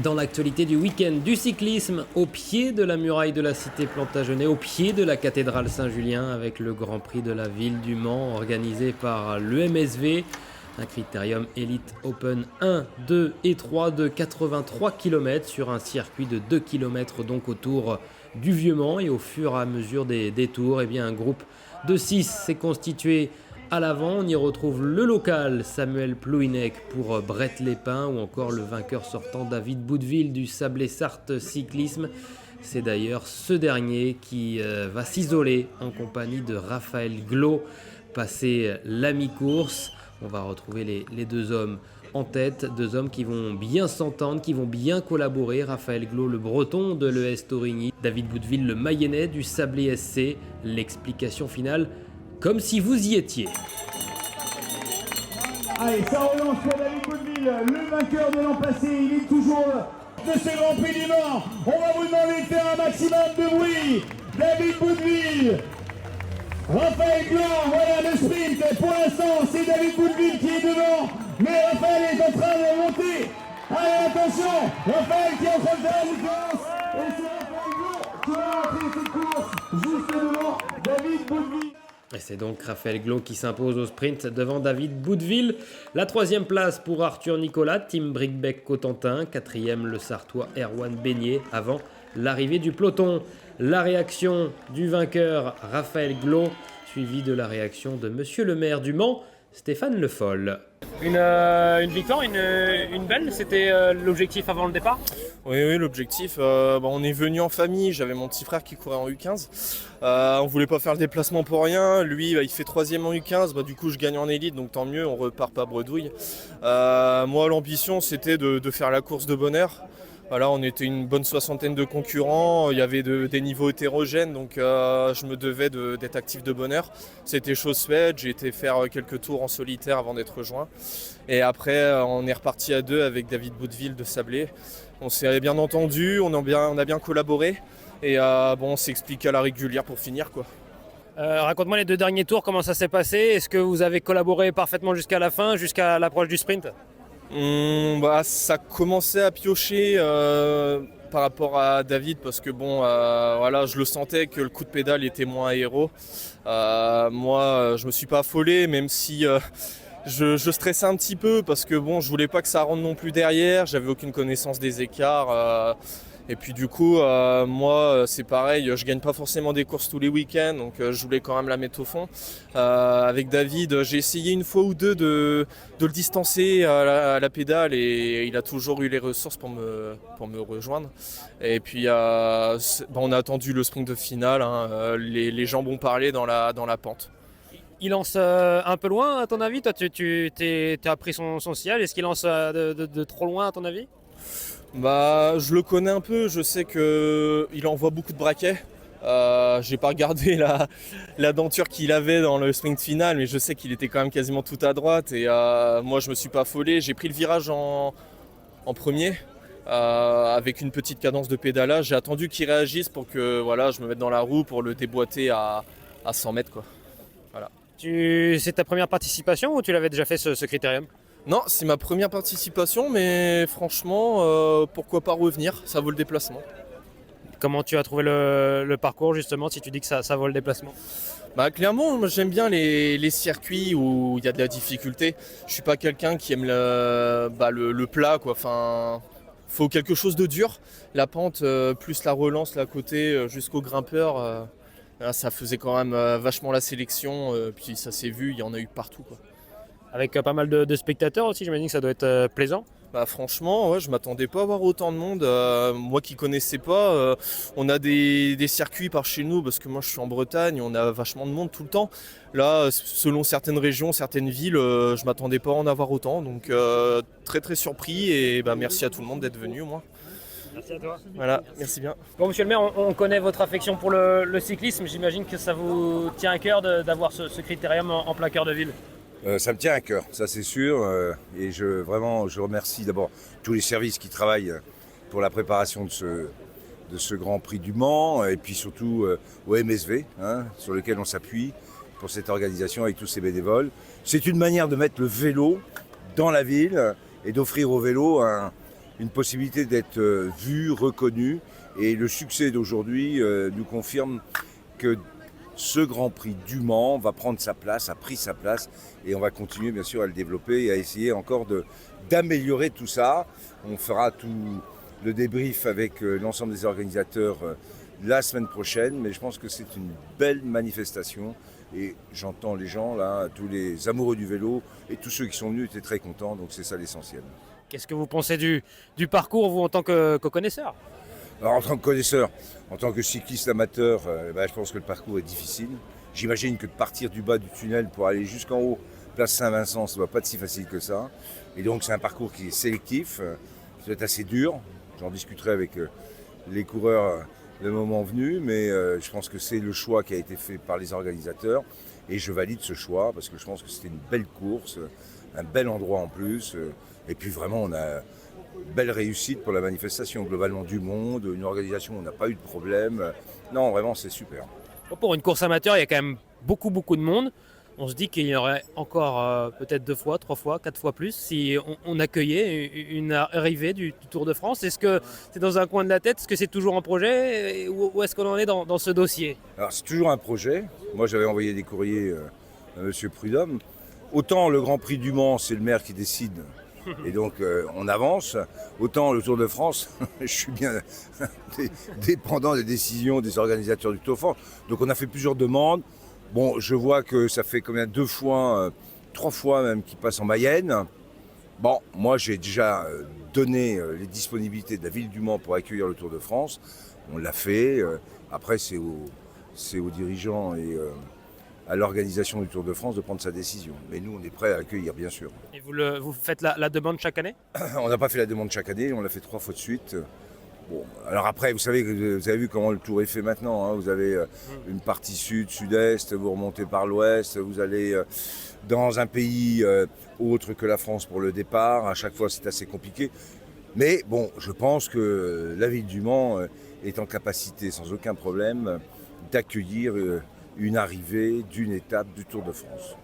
Dans l'actualité du week-end du cyclisme, au pied de la muraille de la cité Plantagenet, au pied de la cathédrale Saint-Julien, avec le Grand Prix de la ville du Mans organisé par l'EMSV. Un critérium Elite Open 1, 2 et 3 de 83 km sur un circuit de 2 km donc autour du Vieux-Mans. Et au fur et à mesure des tours, un groupe de 6 s'est constitué à l'avant. On y retrouve le local Samuel Plouhinec pour Brett Lépin ou encore le vainqueur sortant David Boudeville du Sablé-Sarthe Cyclisme. C'est d'ailleurs ce dernier qui va s'isoler en compagnie de Raphaël Glos passer la mi-course. On va retrouver les deux hommes en tête, deux hommes qui vont bien s'entendre, qui vont bien collaborer. Raphaël Glos, le breton de l'ES Torigny, David Boudeville, le mayennais du Sablé SC. L'explication finale, comme si vous y étiez. Allez, ça relance pour David Boudeville, le vainqueur de l'an passé, il est toujours de ce Grand Prix du Mans. On va vous demander de faire un maximum de bruit. David Boudeville, Raphaël Glos, voilà le sprint. Pour l'instant, c'est David Boudeville qui est devant, mais Raphaël est en train de monter. Allez, attention, Raphaël qui est en train de faire la différence. Et c'est Raphaël Glos qui va rentrer cette course juste devant David Boudeville. Et c'est donc Raphaël Glos qui s'impose au sprint devant David Boudeville. La troisième place pour Arthur Nicolas, Team Brickbeck-Cotentin. Quatrième, le Sartois Erwan Beignet avant l'arrivée du peloton. La réaction du vainqueur Raphaël Glos, suivie de la réaction de Monsieur le maire du Mans, Stéphane Le Foll. Une victoire, une belle, c'était l'objectif avant le départ. Oui, l'objectif, on est venu en famille, j'avais mon petit frère qui courait en U15, on voulait pas faire le déplacement pour rien, lui il fait 3ème en U15, du coup je gagne en élite, donc tant mieux, on repart pas bredouille. Moi l'ambition c'était de faire la course de bonheur. Voilà, on était une bonne soixantaine de concurrents, il y avait des niveaux hétérogènes, donc je me devais d'être actif de bonne heure. C'était chose faite, j'ai été faire quelques tours en solitaire avant d'être rejoint. Et après, on est reparti à deux avec David Boudeville de Sablé. On s'est bien entendu, on a bien collaboré et on s'est expliqué à la régulière pour finir, quoi. Raconte-moi les 2 derniers tours, comment ça s'est passé? Est-ce que vous avez collaboré parfaitement jusqu'à la fin, jusqu'à l'approche du sprint? Ça commençait à piocher par rapport à David parce que je le sentais que le coup de pédale était moins aéro. Moi je me suis pas affolé même si je stressais un petit peu parce que je voulais pas que ça rentre non plus derrière, j'avais aucune connaissance des écarts. Et puis du coup, moi c'est pareil, je gagne pas forcément des courses tous les week-ends, donc je voulais quand même la mettre au fond. Avec David, j'ai essayé une fois ou deux de le distancer à la pédale et il a toujours eu les ressources pour me rejoindre. Et puis on a attendu le sprint de finale, les jambes ont parlé dans la pente. Il lance un peu loin à ton avis? Toi tu as pris son ciel, est-ce qu'il lance de trop loin à ton avis? Je le connais un peu, je sais qu'il envoie beaucoup de braquets. J'ai pas regardé la denture qu'il avait dans le sprint final, mais je sais qu'il était quand même quasiment tout à droite. Et moi, je me suis pas affolé. J'ai pris le virage en premier avec une petite cadence de pédalage. J'ai attendu qu'il réagisse pour que je me mette dans la roue pour le déboîter à 100 mètres, quoi. Voilà. C'est ta première participation ou tu l'avais déjà fait ce critérium? Non, c'est ma première participation, mais franchement, pourquoi pas revenir, ça vaut le déplacement. Comment tu as trouvé le parcours justement si tu dis que ça vaut le déplacement? Clairement, moi, j'aime bien les circuits où il y a de la difficulté. Je suis pas quelqu'un qui aime le plat, quoi. Enfin, faut quelque chose de dur. La pente, plus la relance, là, côté jusqu'au grimpeur, ça faisait quand même vachement la sélection. Puis ça s'est vu, il y en a eu partout, quoi. Avec pas mal de spectateurs aussi, j'imagine que ça doit être plaisant. Franchement, ouais, je m'attendais pas à voir autant de monde. Moi qui connaissais pas, on a des circuits par chez nous parce que moi je suis en Bretagne, on a vachement de monde tout le temps. Là, selon certaines régions, certaines villes, je m'attendais pas à en avoir autant. Donc très très surpris et merci à tout le monde d'être venu au moins. Merci à toi. Voilà, merci bien. Bon, monsieur le maire, on connaît votre affection pour le cyclisme. J'imagine que ça vous tient à cœur d'avoir ce critérium en plein cœur de ville. Ça me tient à cœur, ça c'est sûr. Et je remercie d'abord tous les services qui travaillent pour la préparation de ce Grand Prix du Mans et puis surtout au MSV, sur lequel on s'appuie pour cette organisation avec tous ces bénévoles. C'est une manière de mettre le vélo dans la ville et d'offrir au vélo une possibilité d'être vu, reconnu. Et le succès d'aujourd'hui nous confirme que ce Grand Prix du Mans va prendre sa place, a pris sa place, et on va continuer bien sûr à le développer et à essayer encore d'améliorer tout ça. On fera tout le débrief avec l'ensemble des organisateurs la semaine prochaine, mais je pense que c'est une belle manifestation et j'entends les gens là, tous les amoureux du vélo et tous ceux qui sont venus étaient très contents, donc c'est ça l'essentiel. Qu'est-ce que vous pensez du parcours, vous, en tant que connaisseur? Alors en tant que connaisseur, en tant que cycliste amateur, je pense que le parcours est difficile. J'imagine que de partir du bas du tunnel pour aller jusqu'en haut, place Saint-Vincent, ça ne doit pas être si facile que ça. Et donc c'est un parcours qui est sélectif, qui doit être assez dur. J'en discuterai avec les coureurs le moment venu, mais je pense que c'est le choix qui a été fait par les organisateurs. Et je valide ce choix parce que je pense que c'était une belle course, un bel endroit en plus. Et puis vraiment, on a belle réussite pour la manifestation. Globalement du monde, une organisation où on n'a pas eu de problème. Non, vraiment, c'est super. Pour une course amateur, il y a quand même beaucoup de monde. On se dit qu'il y aurait encore peut-être 2 fois, 3 fois, 4 fois plus si on accueillait une arrivée du Tour de France. Est-ce que c'est dans un coin de la tête? Est-ce que c'est toujours un projet? Où est-ce qu'on en est dans ce dossier? Alors c'est toujours un projet. Moi j'avais envoyé des courriers à M. Prudhomme. Autant le Grand Prix du Mans, c'est le maire qui décide. Et donc on avance. Autant le Tour de France, je suis bien dépendant des décisions des organisateurs du Tour de France. Donc on a fait plusieurs demandes. Bon, je vois que ça fait combien 2 fois, 3 fois même qu'il passe en Mayenne. Bon, moi j'ai déjà donné les disponibilités de la ville du Mans pour accueillir le Tour de France. On l'a fait. Après, c'est aux dirigeants et à l'organisation du Tour de France de prendre sa décision. Mais nous, on est prêts à accueillir, bien sûr. Et vous faites la demande chaque année? On n'a pas fait la demande chaque année, on l'a fait 3 fois de suite. Bon, alors après, vous avez vu comment le tour est fait maintenant. Hein. Vous avez une partie sud, sud-est, vous remontez par l'ouest, vous allez dans un pays autre que la France pour le départ. À chaque fois, c'est assez compliqué. Mais bon, je pense que la ville du Mans est en capacité, sans aucun problème, d'accueillir une arrivée d'une étape du Tour de France.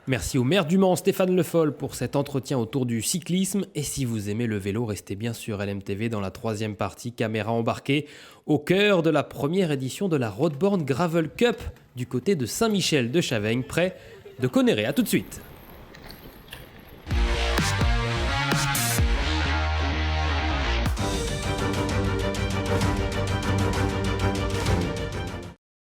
Merci au maire du Mans, Stéphane Le Foll, pour cet entretien autour du cyclisme. Et si vous aimez le vélo, restez bien sur LMTV dans la 3e partie, caméra embarquée, au cœur de la première édition de la Roadborne Gravel Cup du côté de Saint-Michel de Chaveigne, près de Conneré. A tout de suite.